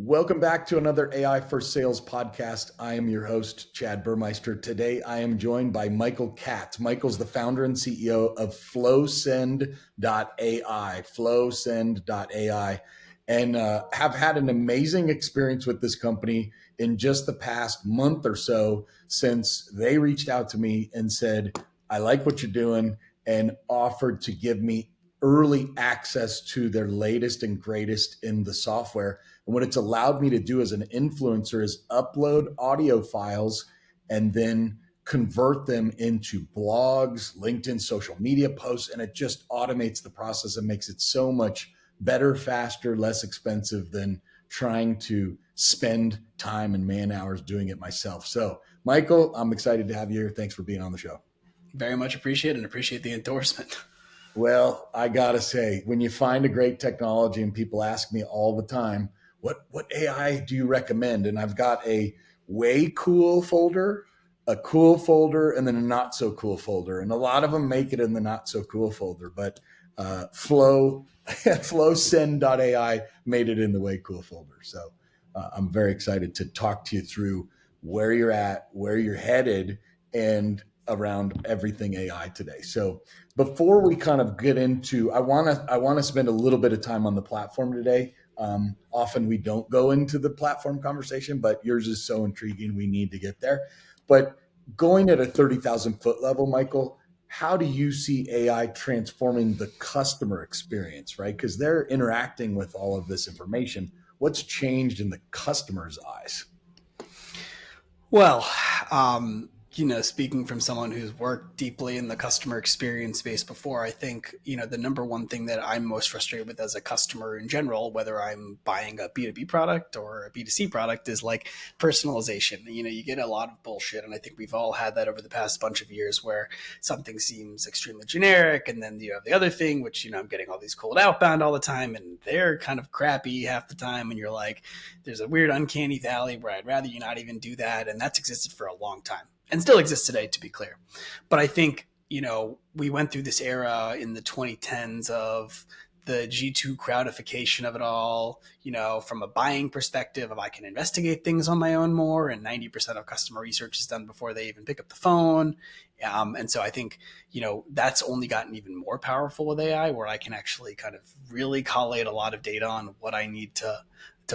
Welcome back to another AI for Sales podcast. I am your host, Chad Burmeister. Today, I am joined by Michael Katz. Michael's the founder and CEO of FlowSend.ai, FlowSend.ai, and have had an amazing experience with this company in just the past month or so since they reached out to me and said, I like what you're doing, and offered to give me early access to their latest and greatest in the software. And what it's allowed me to do as an influencer is upload audio files and then convert them into blogs, LinkedIn, social media posts, and it just automates the process and makes it so much better, faster, less expensive than trying to spend time and man hours doing it myself. So, Michael, I'm excited to have you here. Thanks for being on the show. Very much appreciate and appreciate the endorsement. Well, I gotta say, when you find a great technology and people ask me all the time, what AI do you recommend? And I've got a way cool folder, a cool folder, and then a not so cool folder. And a lot of them make it in the not so cool folder, but FlowSend.ai made it in the way cool folder. So I'm very excited to talk to you through where you're at, where you're headed, and around everything AI today. So before we kind of get into, I want to spend a little bit of time on the platform today. Often we don't go into the platform conversation, but yours is so intriguing. We need to get there. But going at a 30,000 foot level, Michael, how do you see AI transforming the customer experience, right? Because they're interacting with all of this information. What's changed in the customer's eyes? Well, speaking from someone who's worked deeply in the customer experience space before, I think, the number one thing that I'm most frustrated with as a customer in general, whether I'm buying a B2B product or a B2C product, is like personalization. You get a lot of bullshit. And I think we've all had that over the past bunch of years where something seems extremely generic. And then you have the other thing, which, I'm getting all these cold outbound all the time and they're kind of crappy half the time. And you're like, there's a weird uncanny valley where I'd rather you not even do that. And that's existed for a long time. And still exists today, to be clear. But I think, we went through this era in the 2010s of the G2 crowdification of it all, from a buying perspective of I can investigate things on my own more, and 90% of customer research is done before they even pick up the phone. And so I think, that's only gotten even more powerful with AI, where I can actually kind of really collate a lot of data on what I need to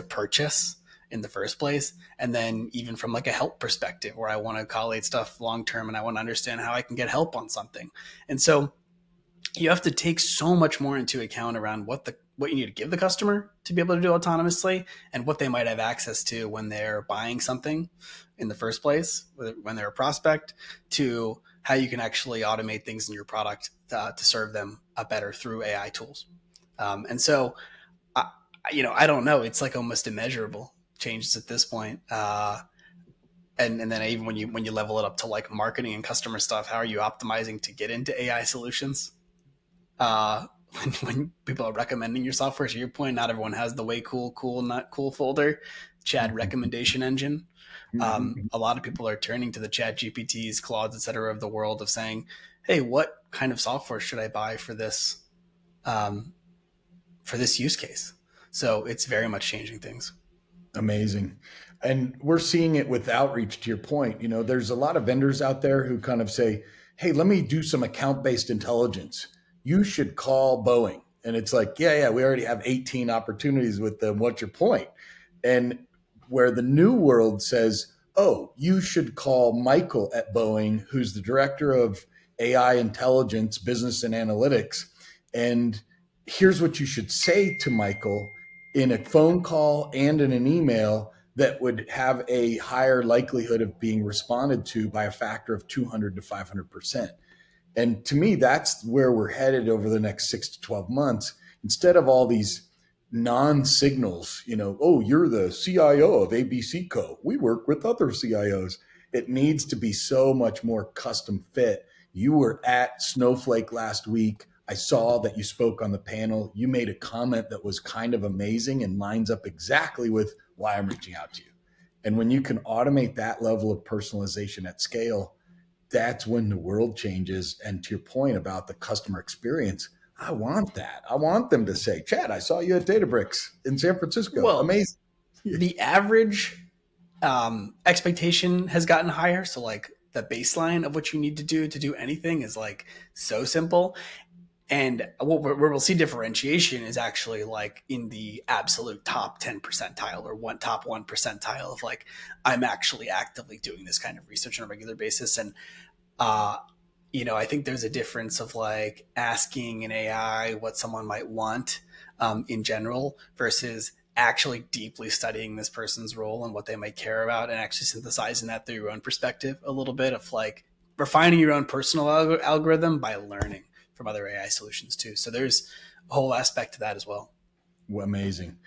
purchase in the first place. And then even from like a help perspective where I want to collate stuff long-term and I want to understand how I can get help on something. And so you have to take so much more into account around what you need to give the customer to be able to do autonomously and what they might have access to when they're buying something in the first place, when they're a prospect, to how you can actually automate things in your product to serve them better through AI tools. And so, I don't know. It's like almost immeasurable changes at this point. And then even when you level it up to like marketing and customer stuff, how are you optimizing to get into AI solutions? When people are recommending your software, to your point, not everyone has the way cool, not cool folder, Chad recommendation engine. A lot of people are turning to the Chat GPTs, Claudes, et cetera, of the world of saying, hey, what kind of software should I buy for this use case? So it's very much changing things. Amazing. And we're seeing it with outreach, to your point. There's a lot of vendors out there who kind of say, hey, let me do some account-based intelligence. You should call Boeing. And it's like, yeah, we already have 18 opportunities with them. What's your point? And where the new world says, oh, you should call Michael at Boeing, who's the director of AI intelligence, business and analytics. And here's what you should say to Michael in a phone call and in an email that would have a higher likelihood of being responded to by a factor of 200 to 500%. And to me, that's where we're headed over the next 6 to 12 months. Instead of all these non-signals, oh, you're the CIO of ABC Co. We work with other CIOs. It needs to be so much more custom fit. You were at Snowflake last week. I saw that you spoke on the panel. You made a comment that was kind of amazing and lines up exactly with why I'm reaching out to you. And when you can automate that level of personalization at scale, that's when the world changes. And to your point about the customer experience, I want that. I want them to say, Chad, I saw you at Databricks in San Francisco. Well, amazing. The average expectation has gotten higher. So like the baseline of what you need to do anything is like so simple. And where we'll see differentiation is actually like in the absolute top 10 percentile or top 1 percentile of like, I'm actually actively doing this kind of research on a regular basis. And, uh, I think there's a difference of like asking an AI what someone might want in general versus actually deeply studying this person's role and what they might care about and actually synthesizing that through your own perspective a little bit of like refining your own personal algorithm by learning from other AI solutions too. So there's a whole aspect to that as well. Amazing.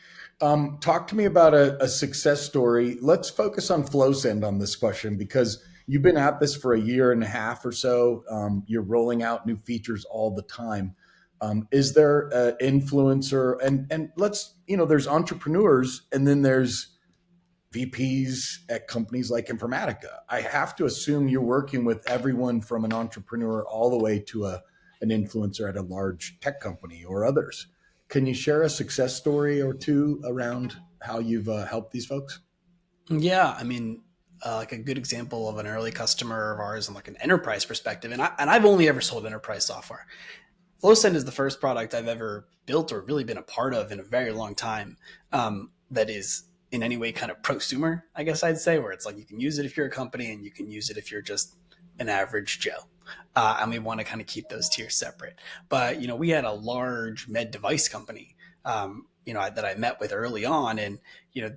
Talk to me about a success story. Let's focus on FlowSend on this question because you've been at this for a year and a half or so. You're rolling out new features all the time. Is there an influencer? And let's, there's entrepreneurs and then there's VPs at companies like Informatica. I have to assume you're working with everyone from an entrepreneur all the way to an influencer at a large tech company or others. Can you share a success story or two around how you've helped these folks? Yeah, I mean, like a good example of an early customer of ours and like an enterprise perspective, and I've only ever sold enterprise software. FlowSend is the first product I've ever built or really been a part of in a very long time that is in any way kind of prosumer, I guess I'd say, where it's like you can use it if you're a company and you can use it if you're just an average Joe. And we want to kind of keep those tiers separate. But, we had a large med device company, that I met with early on. And,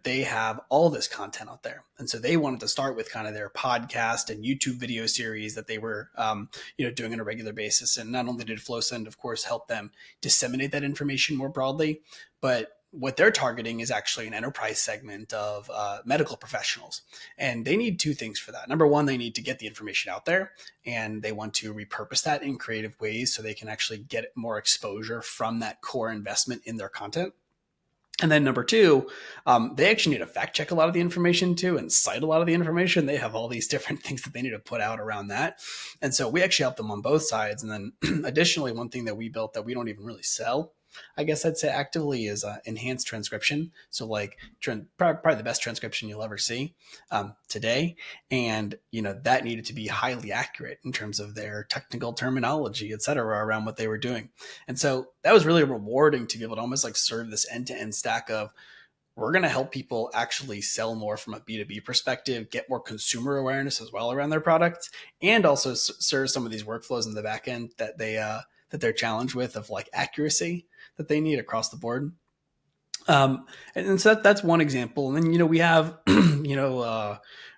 they have all this content out there. And so they wanted to start with kind of their podcast and YouTube video series that they were, doing on a regular basis. And not only did FlowSend, of course, help them disseminate that information more broadly, but what they're targeting is actually an enterprise segment of medical professionals. And they need two things for that. Number one, they need to get the information out there and they want to repurpose that in creative ways so they can actually get more exposure from that core investment in their content. And then number two, they actually need to fact check a lot of the information too and cite a lot of the information. They have all these different things that they need to put out around that. And so we actually help them on both sides. And then additionally, one thing that we built that we don't even really sell, I guess I'd say actively, is enhanced transcription. So like probably the best transcription you'll ever see today. And, that needed to be highly accurate in terms of their technical terminology, et cetera, around what they were doing. And so that was really rewarding to be able to almost like serve this end-to-end stack of, we're going to help people actually sell more from a B2B perspective, get more consumer awareness as well around their products, and also serve some of these workflows in the back end that they're challenged with of like accuracy that they need across the board. And so that's one example. And then, we have,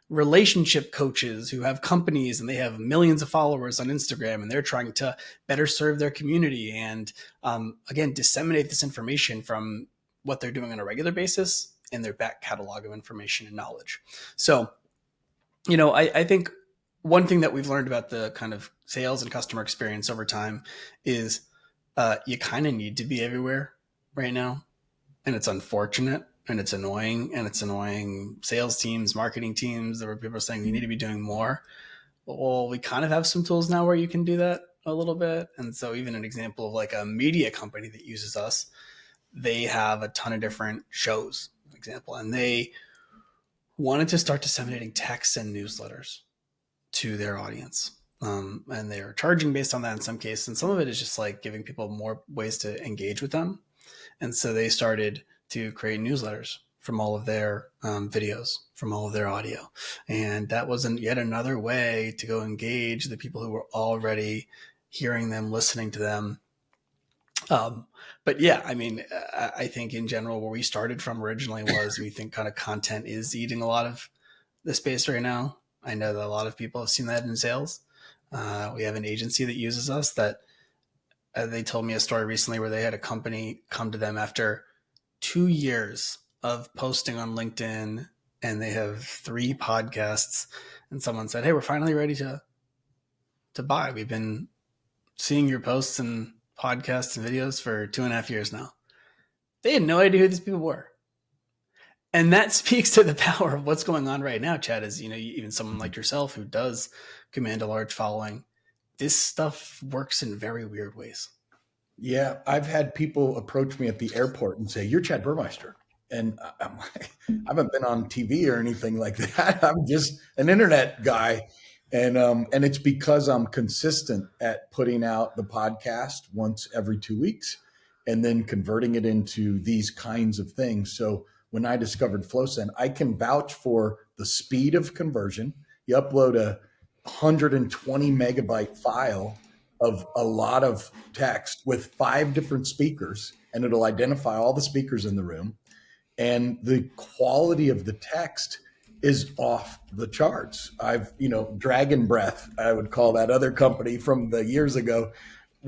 relationship coaches who have companies and they have millions of followers on Instagram and they're trying to better serve their community and, again, disseminate this information from what they're doing on a regular basis in their back catalog of information and knowledge. So, I think one thing that we've learned about the kind of sales and customer experience over time is you kind of need to be everywhere right now. And it's unfortunate and it's annoying sales teams, marketing teams. There were people saying you need to be doing more. Well, we kind of have some tools now where you can do that a little bit. And so even an example of like a media company that uses us, they have a ton of different shows, for example, and they wanted to start disseminating texts and newsletters to their audience. And they're charging based on that in some cases. And some of it is just like giving people more ways to engage with them. And so they started to create newsletters from all of their videos, from all of their audio. And that was yet another way to go engage the people who were already hearing them, listening to them. But yeah, I mean, I think in general, where we started from originally was we think kind of content is eating a lot of the space right now. I know that a lot of people have seen that in sales. We have an agency that uses us that they told me a story recently where they had a company come to them after 2 years of posting on LinkedIn and they have 3 podcasts and someone said, "Hey, we're finally ready to buy. We've been seeing your posts and podcasts and videos for 2.5 years now." They had no idea who these people were. And that speaks to the power of what's going on right now, Chad, is, even someone like yourself who does command a large following, this stuff works in very weird ways. Yeah, I've had people approach me at the airport and say, "You're Chad Burmeister." And I haven't been on TV or anything like that. I'm just an internet guy. And it's because I'm consistent at putting out the podcast once every 2 weeks and then converting it into these kinds of things. So when I discovered FlowSend, I can vouch for the speed of conversion. You upload a 120 megabyte file of a lot of text with 5 different speakers, and it'll identify all the speakers in the room, and the quality of the text is off the charts. Dragon Breath, I would call that other company from the years ago.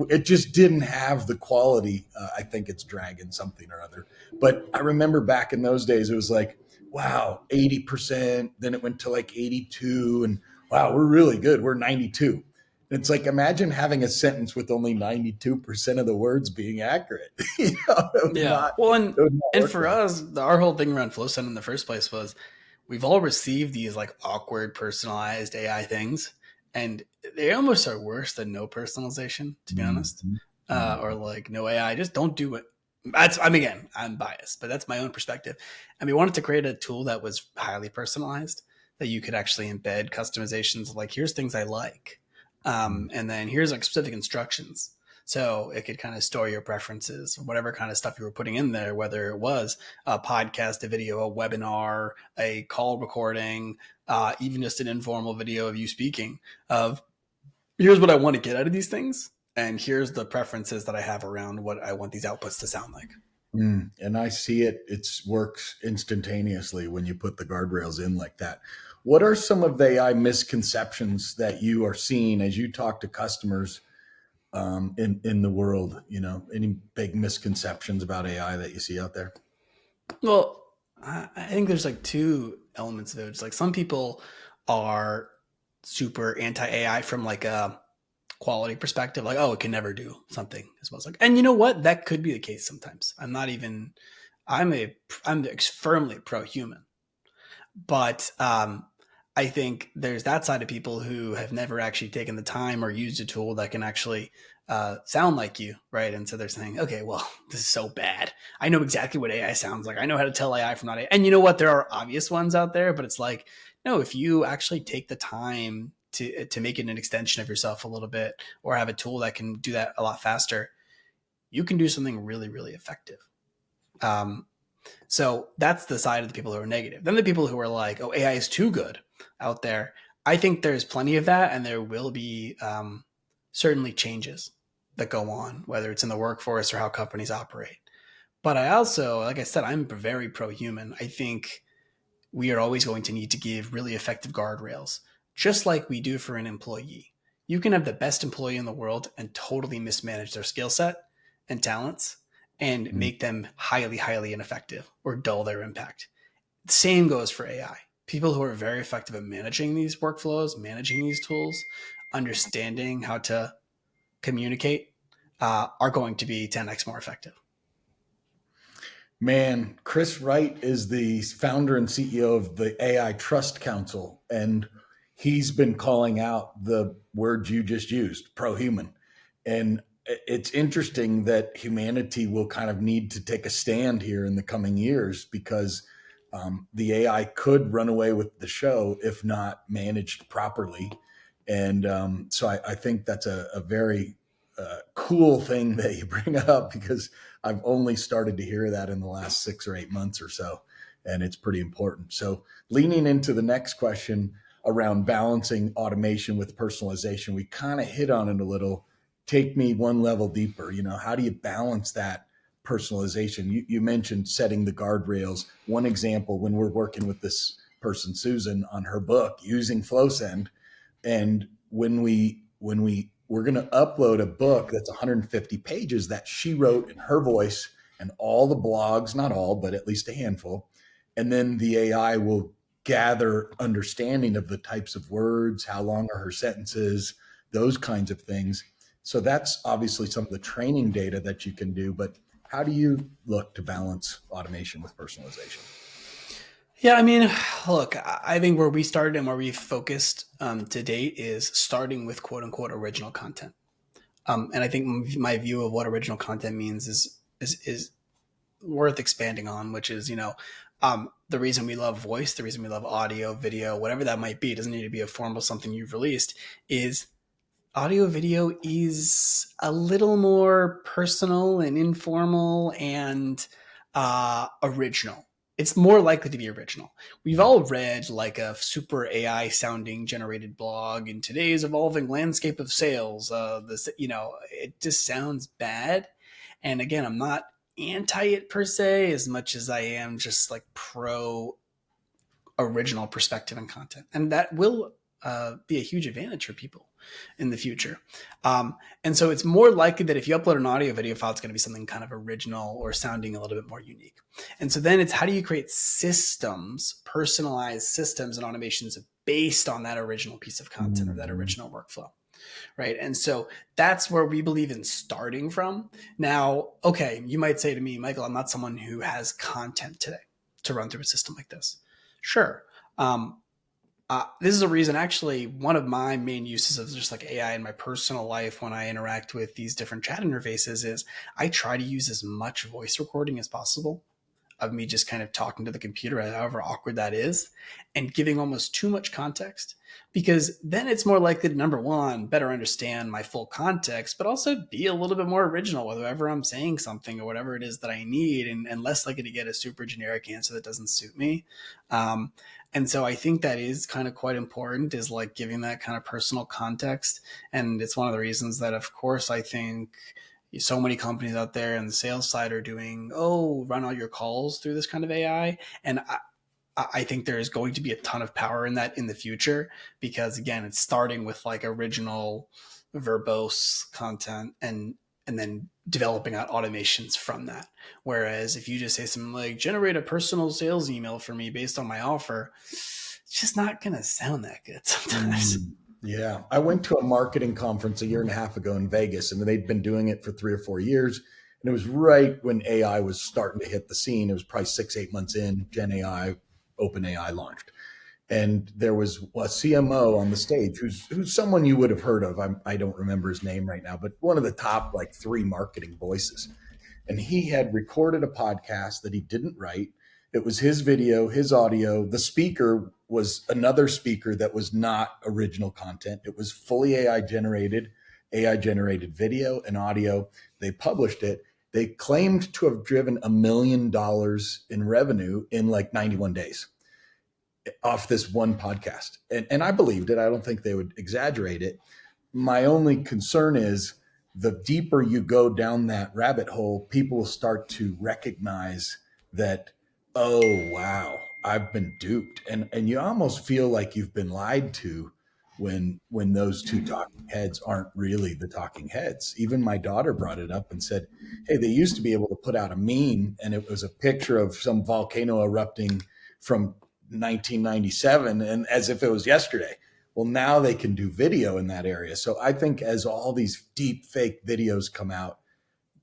It just didn't have the quality. I think it's Dragon something or other. But I remember back in those days, it was like, wow, 80%. Then it went to like 82. And wow, we're really good. We're 92. It's like, imagine having a sentence with only 92% of the words being accurate. Yeah. Well, it would not and work for well. us, our whole thing around FlowSend in the first place was we've all received these like awkward personalized AI things, and they almost are worse than no personalization, to be honest, Mhm. Mhm. or like no AI. Just don't do it. That's I mean, again, I'm biased, but that's my own perspective. And we wanted to create a tool that was highly personalized that you could actually embed customizations. Like, here's things I like, and then here's like specific instructions. So it could kind of store your preferences, whatever kind of stuff you were putting in there, whether it was a podcast, a video, a webinar, a call recording, even just an informal video of you speaking. Of here's what I want to get out of these things, and here's the preferences that I have around what I want these outputs to sound like. And I see it. It works instantaneously when you put the guardrails in like that. What are some of the AI misconceptions that you are seeing as you talk to customers in the world? Any big misconceptions about AI that you see out there? Well, I think there's like two elements of it. It's like some people are super anti AI from like a quality perspective, like, oh, it can never do something as well as like, and you know what? That could be the case sometimes. I'm firmly pro human, but I think there's that side of people who have never actually taken the time or used a tool that can actually sound like you, right? And so they're saying, okay, well, this is so bad. I know exactly what AI sounds like. I know how to tell AI from not AI. And you know what? There are obvious ones out there, but it's like, no, if you actually take the time to make it an extension of yourself a little bit, or have a tool that can do that a lot faster, you can do something really, really effective. Um, so that's the side of the people who are negative. Then the people who are like, oh, AI is too good out there. I think there's plenty of that, and there will be certainly changes that go on, whether it's in the workforce or how companies operate. But I also, like I said, I'm very pro human. I think we are always going to need to give really effective guardrails, just like we do for an employee. You can have the best employee in the world and totally mismanage their skill set and talents and Mm. make them highly, highly ineffective or dull their impact. The same goes for AI. People who are very effective at managing these workflows, managing these tools, understanding how to communicate, are going to be 10x more effective. Man, Chris Wright is the founder and CEO of the AI Trust Council, and he's been calling out the word you just used, pro-human. And it's interesting that humanity will kind of need to take a stand here in the coming years because the AI could run away with the show if not managed properly. And so I think that's a very cool thing that you bring up because I've only started to hear that in the last 6 or 8 months or so. And it's pretty important. So, leaning into the next question around balancing automation with personalization, we kind of hit on it a little. Take me one level deeper. How do you balance that personalization? You mentioned setting the guardrails. One example, when we're working with this person, Susan, on her book using FlowSend, and when we we're going to upload a book that's 150 pages that she wrote in her voice and all the blogs, not all, but at least a handful. And then the AI will gather understanding of the types of words, how long are her sentences, those kinds of things. So that's obviously some of the training data that you can do. But how do you look to balance automation with personalization? Yeah, I mean, look, I think where we started and where we focused to date is starting with quote unquote original content. And I think my view of what original content means is worth expanding on, which is, the reason we love voice, the reason we love audio, video, whatever that might be, it doesn't need to be a formal something you've released, is audio video is a little more personal and informal and original. It's more likely to be original. We've all read like a super AI sounding generated blog in today's evolving landscape of sales. It just sounds bad. And again, I'm not anti it per se as much as I am just like pro original perspective and content. And that will be a huge advantage for people in the future. And so it's more likely that if you upload an audio video file, it's going to be something kind of original or sounding a little bit more unique. And so then it's how do you create systems, personalized systems and automations based on that original piece of content or that original workflow. Right. And so that's where we believe in starting from. Now, okay, you might say to me, Michael, I'm not someone who has content today to run through a system like this. Sure. This is a reason, actually, one of my main uses of just like AI in my personal life when I interact with these different chat interfaces is I try to use as much voice recording as possible of me just kind of talking to the computer, however awkward that is, and giving almost too much context, because then it's more likely to, number one, better understand my full context, but also be a little bit more original, whether I'm saying something or whatever it is that I need, and less likely to get a super generic answer that doesn't suit me. And so I think that is kind of quite important, is like giving that kind of personal context. And it's one of the reasons that, of course, I think so many companies out there in the sales side are doing, run all your calls through this kind of AI. And I think there is going to be a ton of power in that in the future, because again, it's starting with like original verbose content and then developing out automations from that. Whereas if you just say something like generate a personal sales email for me based on my offer, it's just not going to sound that good sometimes. Yeah. I went to a marketing conference a year and a half ago in Vegas, and they'd been doing it for 3 or 4 years. And it was right when AI was starting to hit the scene. It was probably 6, 8 months in, Gen AI, OpenAI launched. And there was a CMO on the stage who's someone you would have heard of. I don't remember his name right now, but one of the top like 3 marketing voices. And he had recorded a podcast that he didn't write. It was his video, his audio. The speaker was another speaker that was not original content. It was fully AI generated video and audio. They published it. They claimed to have driven $1 million in revenue in like 91 days off this one podcast. And I believed it. I don't think they would exaggerate it. My only concern is the deeper you go down that rabbit hole, people will start to recognize that, oh, wow, I've been duped. And you almost feel like you've been lied to when those two talking heads aren't really the talking heads. Even my daughter brought it up and said, hey, they used to be able to put out a meme and it was a picture of some volcano erupting from 1997 and as if it was yesterday. Well, now they can do video in that area. So I think as all these deep fake videos come out,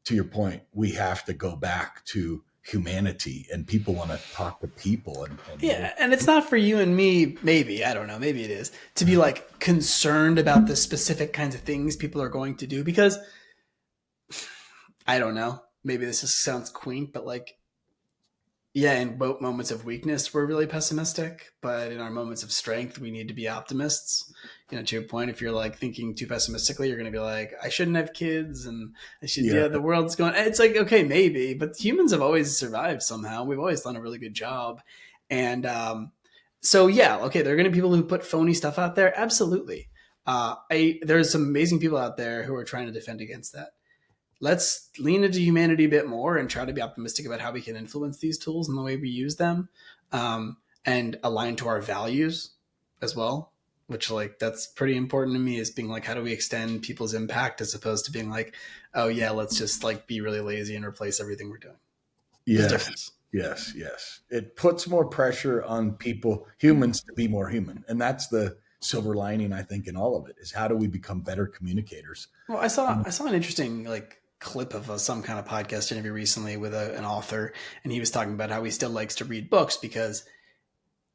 to your point, we have to go back to humanity, and people want to talk to people. Yeah, and it's not for you and me, maybe, I don't know, maybe it is, to be like concerned about the specific kinds of things people are going to do, because I don't know, maybe this just sounds quaint, but like, yeah, in both moments of weakness, we're really pessimistic, but in our moments of strength, we need to be optimists. To your point, if you're like thinking too pessimistically, you're going to be like, I shouldn't have kids and I should, Yeah. the world's going, it's like, okay, maybe, but humans have always survived somehow. We've always done a really good job. And so, yeah, okay, there are going to be people who put phony stuff out there. Absolutely. There's some amazing people out there who are trying to defend against that. Let's lean into humanity a bit more and try to be optimistic about how we can influence these tools and the way we use them, and align to our values as well, which like that's pretty important to me, is being like, how do we extend people's impact as opposed to being like, oh yeah, let's just like be really lazy and replace everything we're doing. There's a difference. Yes. It puts more pressure on people, humans, to be more human. And that's the silver lining, I think, in all of it, is how do we become better communicators? Well, I saw an interesting like clip of some kind of podcast interview recently with an author, and he was talking about how he still likes to read books because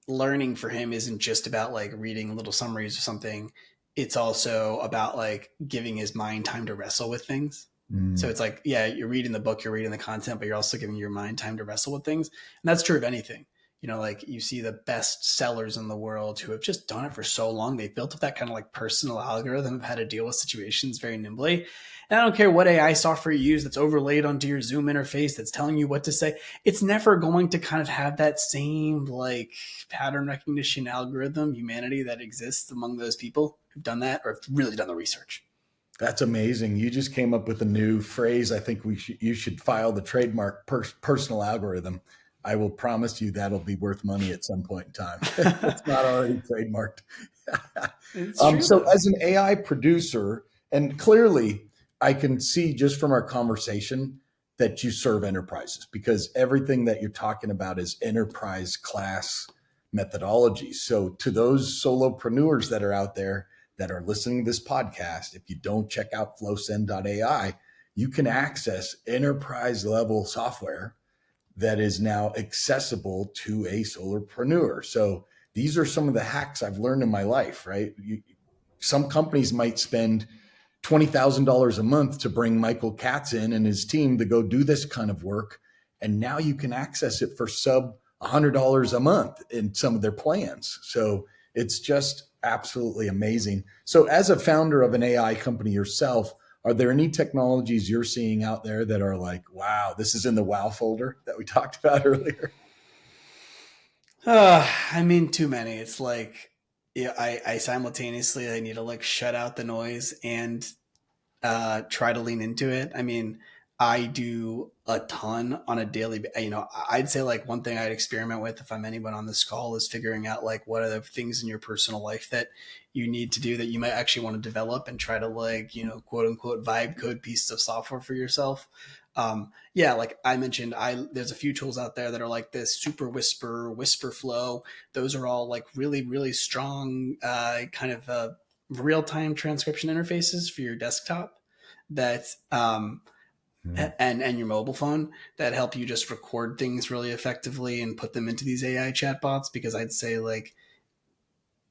learning for him isn't just about like reading little summaries or something. It's also about like giving his mind time to wrestle with things. So Mm. it's like, yeah, you're reading the book, you're reading the content, but you're also giving your mind time to wrestle with things. And that's true of anything. Like you see the best sellers in the world who have just done it for so long. They've built up that kind of like personal algorithm of how to deal with situations very nimbly. And I don't care what AI software you use that's overlaid onto your Zoom interface that's telling you what to say. It's never going to kind of have that same like pattern recognition algorithm humanity that exists among those people who've done that or have really done the research. That's amazing. You just came up with a new phrase. I think you should file the trademark personal algorithm. I will promise you that'll be worth money at some point in time. It's not already trademarked. It's true So, though. as an AI producer, and clearly I can see just from our conversation that you serve enterprises because everything that you're talking about is enterprise class methodology. So, to those solopreneurs that are out there that are listening to this podcast, if you don't check out flowsend.ai, you can access enterprise level software that is now accessible to a solopreneur. So these are some of the hacks I've learned in my life, right? Some companies might spend $20,000 a month to bring Michael Katz in and his team to go do this kind of work. And now you can access it for sub $100 a month in some of their plans. So it's just absolutely amazing. So, as a founder of an AI company yourself, are there any technologies you're seeing out there that are like, wow, this is in the wow folder that we talked about earlier? I mean, too many. It's like, yeah, I simultaneously I need to like shut out the noise and try to lean into it. I mean, I do a ton on a daily. I'd say like one thing I'd experiment with if I'm anyone on this call is figuring out like what are the things in your personal life that you need to do that you might actually want to develop and try to like quote unquote vibe code pieces of software for yourself. Yeah, like I mentioned, I there's a few tools out there that are like this super whisper flow. Those are all like really really strong kind of real time transcription interfaces for your desktop that Hmm. and your mobile phone that help you just record things really effectively and put them into these AI chatbots. Because I'd say like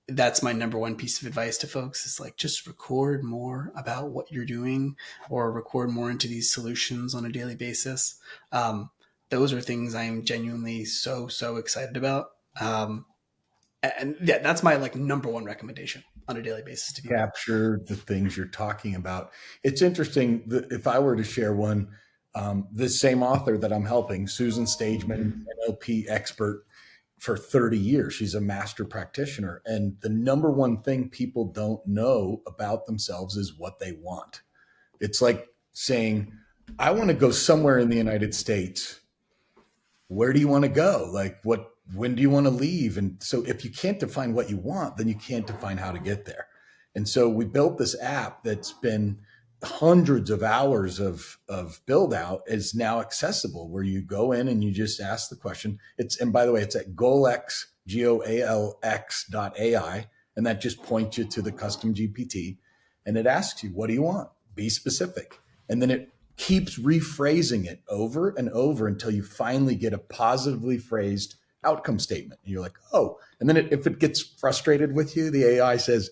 that's my number one piece of advice to folks is like just record more about what you're doing or record more into these solutions on a daily basis. Um, those are things I'm genuinely so excited about. And yeah, that's my like number one recommendation on a daily basis to people. Capture the things you're talking about. It's interesting that if I were to share one, this same author that I'm helping, Susan Stageman, NLP expert for 30 years. She's a master practitioner. And the number one thing people don't know about themselves is what they want. It's like saying, I want to go somewhere in the United States. Where do you want to go? Like, when do you want to leave? And so, if you can't define what you want, then you can't define how to get there. And so, we built this app that's been hundreds of hours of build out is now accessible where you go in and you just ask the question. And by the way, it's at GoalX, GOALX.ai. And that just points you to the custom GPT. And it asks you, what do you want? Be specific. And then it keeps rephrasing it over and over until you finally get a positively phrased outcome statement. And you're like, oh, and then if it gets frustrated with you, the AI says,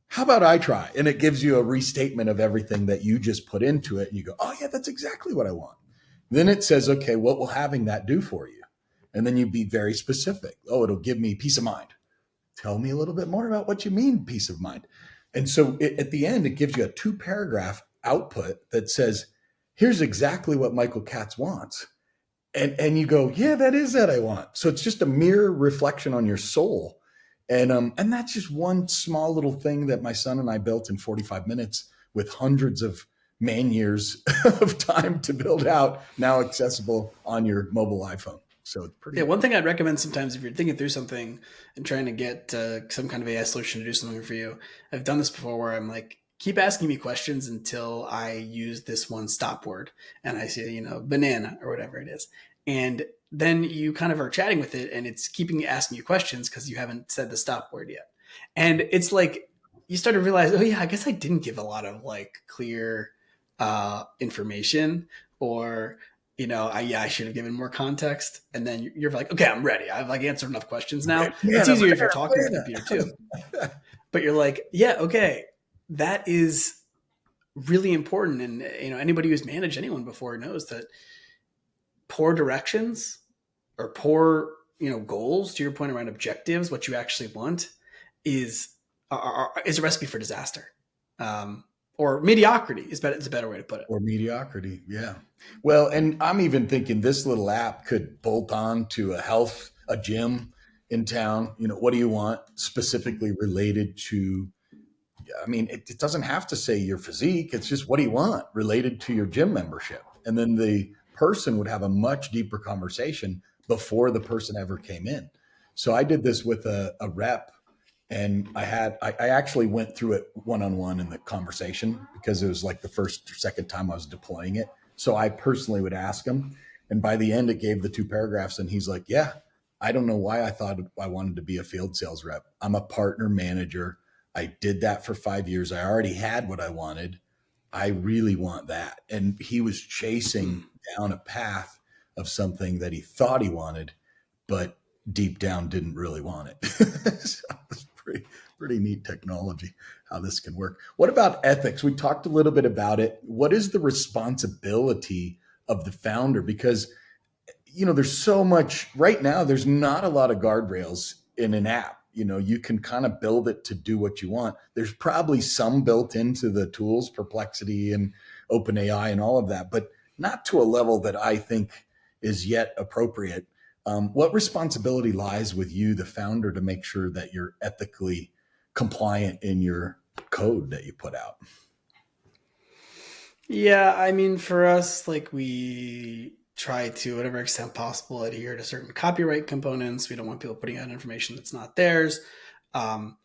how about I try? And it gives you a restatement of everything that you just put into it. And you go, oh, yeah, that's exactly what I want. Then it says, okay, what will having that do for you? And then you be very specific. Oh, it'll give me peace of mind. Tell me a little bit more about what you mean, peace of mind. And so at the end, it gives you a 2 paragraph output that says, here's exactly what Michael Katz wants. And you go, yeah, that is that I want. So it's just a mirror reflection on your soul. And that's just one small little thing that my son and I built in 45 minutes with hundreds of man years of time to build out, now accessible on your mobile iPhone. So it's Yeah, pretty. one thing I'd recommend sometimes if you're thinking through something and trying to get some kind of AI solution to do something for you, I've done this before where I'm like, keep asking me questions until I use this one stop word and I say, banana or whatever it is. And then you kind of are chatting with it and it's keeping asking you questions because you haven't said the stop word yet. And it's like you start to realize, oh yeah, I guess I didn't give a lot of like clear information or I should have given more context. And then you're like, okay, I'm ready. I've like answered enough questions now. It's Man, easier if you're talking to the computer too. But you're like, yeah, okay, that is really important. And anybody who's managed anyone before knows that poor directions or poor goals, to your point around objectives, what you actually want is is a recipe for disaster, or mediocrity is a better way to put it. Or mediocrity. Yeah. Well, and I'm even thinking this little app could bolt on to a gym in town. What do you want specifically related to? I mean, it doesn't have to say your physique. It's just what do you want related to your gym membership? And then the person would have a much deeper conversation before the person ever came in. So I did this with a rep, and I actually went through it one on one in the conversation because it was like the first or second time I was deploying it. So I personally would ask him, and by the end it gave the two paragraphs, and he's like, "Yeah, I don't know why I thought I wanted to be a field sales rep. I'm a partner manager. I did that for 5 years. I already had what I wanted. I really want that." And he was chasing down a path of something that he thought he wanted, but deep down didn't really want it. So it's pretty neat technology, how this can work. What about ethics? We talked a little bit about it. What is the responsibility of the founder? Because there's so much right now, there's not a lot of guardrails in an app. You can kind of build it to do what you want. There's probably some built into the tools, Perplexity and OpenAI and all of that, but not to a level that I think is yet appropriate. What responsibility lies with you, the founder, to make sure that you're ethically compliant in your code that you put out? Yeah, I mean, for us, like, we try to, whatever extent possible, adhere to certain copyright components. We don't want people putting out information that's not theirs. Um,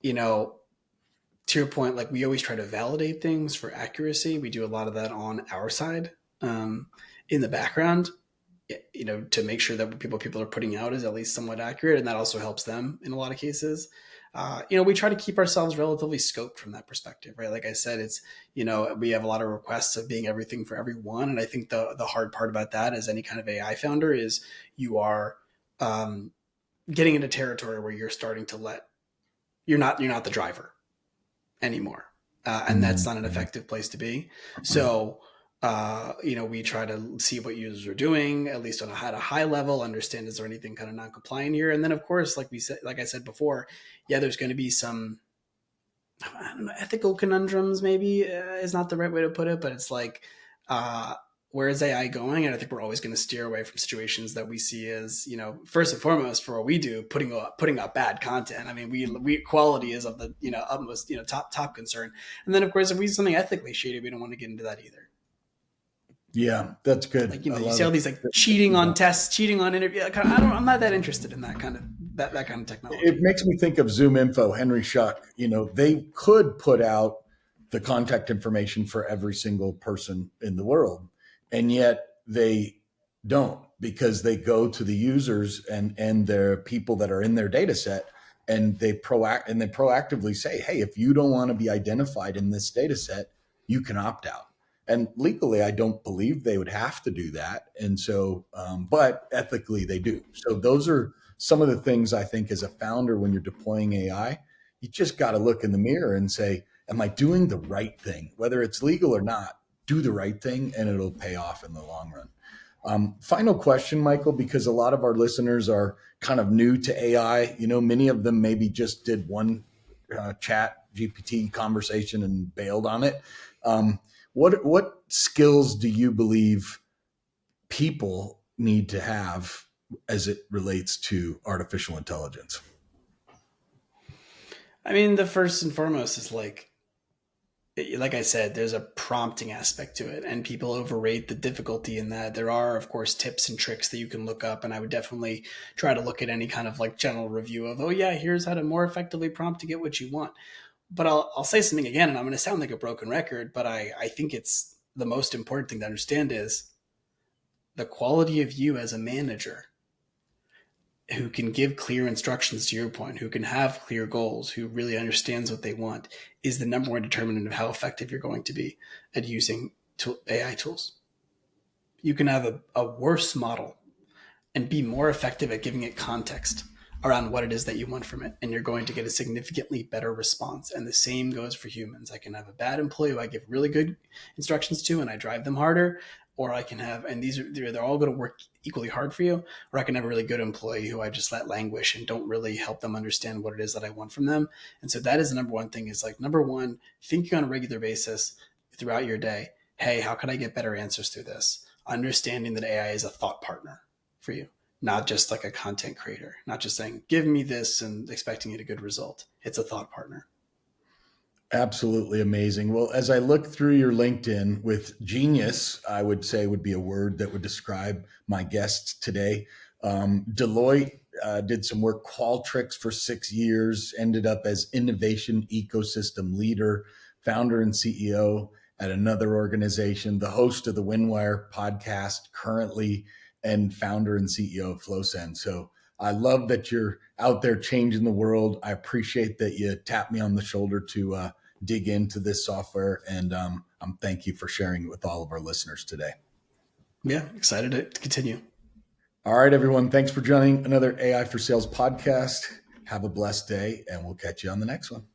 you know, to your point, like, we always try to validate things for accuracy. We do a lot of that on our side, in the background, to make sure that what people are putting out is at least somewhat accurate, and that also helps them in a lot of cases. We try to keep ourselves relatively scoped from that perspective, right? Like I said, it's we have a lot of requests of being everything for everyone, and I think the hard part about that, as any kind of AI founder, is you are getting into territory where you're starting to you're not the driver anymore, and that's not an Mm-hmm. effective place to be. So we try to see what users are doing, at least at a high level, understand is there anything kind of non-compliant here, and then of course, like I said before, yeah, there's going to be some, I don't know, ethical conundrums. Maybe is not the right way to put it, but it's like, uh, where is AI going? And I think we're always going to steer away from situations that we see as, first and foremost, for what we do, putting up bad content. I mean, we quality is of the utmost top concern. And then of course, if we do something ethically shady, we don't want to get into that either. Yeah, that's good. Like, I you love see all it. these, like, cheating on tests, cheating on interview. I'm not that interested in that kind of that kind of It technology. makes me think of Zoom Info, Henry Schuck. They could put out the contact information for every single person in the world, and yet they don't, because they go to the users and their people that are in their data set, and they proactively say, hey, if you don't want to be identified in this data set, you can opt out. And legally, I don't believe they would have to do that. And so, but ethically, they do. So those are some of the things I think as a founder, when you're deploying AI, you just got to look in the mirror and say, am I doing the right thing? Whether it's legal or not, do the right thing and it'll pay off in the long run. Final question, Michael, because a lot of our listeners are kind of new to AI. Many of them maybe just did one chat GPT conversation and bailed on it. What skills do you believe people need to have as it relates to artificial intelligence? I mean, the first and foremost is like I said, there's a prompting aspect to it, and people overrate the difficulty in that. There are, of course, tips and tricks that you can look up, and I would definitely try to look at any kind of like general review of, oh yeah, here's how to more effectively prompt to get what you want. But I'll say something again, and I'm going to sound like a broken record, but I think it's the most important thing to understand is the quality of you as a manager who can give clear instructions, to your point, who can have clear goals, who really understands what they want, is the number one determinant of how effective you're going to be at using AI tools. You can have a worse model and be more effective at giving it context around what it is that you want from it. And you're going to get a significantly better response. And the same goes for humans. I can have a bad employee who I give really good instructions to and I drive them harder, or I can have, and they're all going to work equally hard for you, or I can have a really good employee who I just let languish and don't really help them understand what it is that I want from them. And so that is the number one thing, is like, number one, thinking on a regular basis throughout your day, hey, how can I get better answers through this? Understanding that AI is a thought partner for you, not just like a content creator, not just saying, give me this and expecting it a good result. It's a thought partner. Absolutely amazing. Well, as I look through your LinkedIn, with genius, I would say would be a word that would describe my guests today. Deloitte did some work, Qualtrics for 6 years, ended up as innovation ecosystem leader, founder and CEO at another organization, the host of the Windwire podcast currently, and founder and CEO of FlowSend. So I love that you're out there changing the world. I appreciate that you tapped me on the shoulder to dig into this software. And I'm thank you for sharing it with all of our listeners today. Yeah, excited to continue. All right, everyone. Thanks for joining another AI for Sales podcast. Have a blessed day, and we'll catch you on the next one.